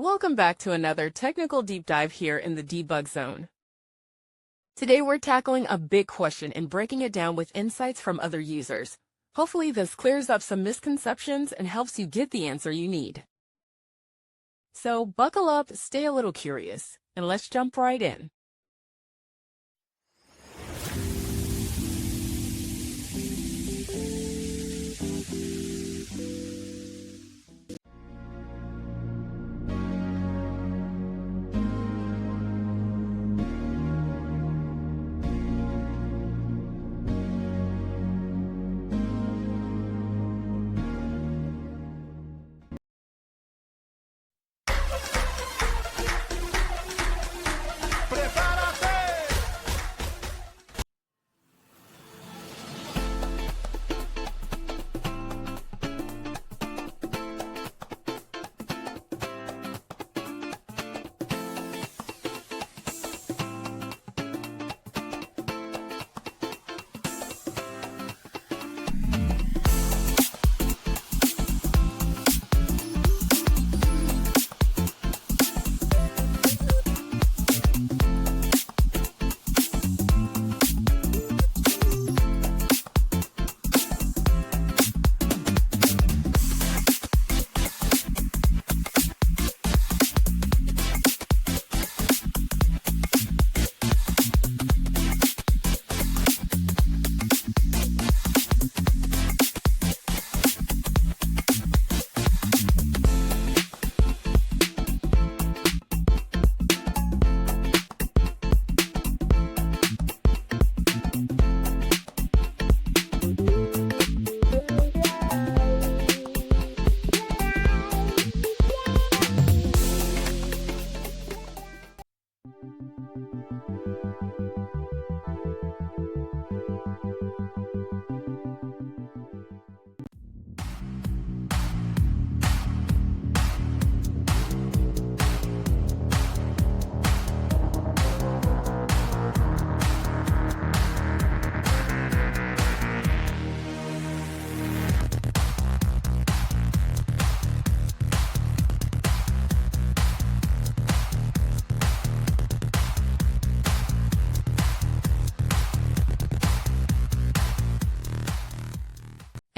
Welcome back to another technical deep dive here in the debug zone. Today we're tackling a big question and breaking it down with insights from other users. Hopefully this clears up some misconceptions and helps you get the answer you need. So buckle up, stay a little curious, and let's jump right in.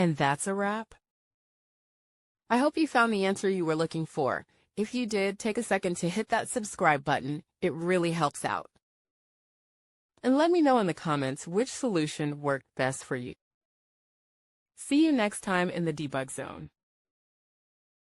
And that's a wrap. I hope you found the answer you were looking for. If you did, take a second to hit that subscribe button. It really helps out. And let me know in the comments which solution worked best for you. See you next time in the debug zone.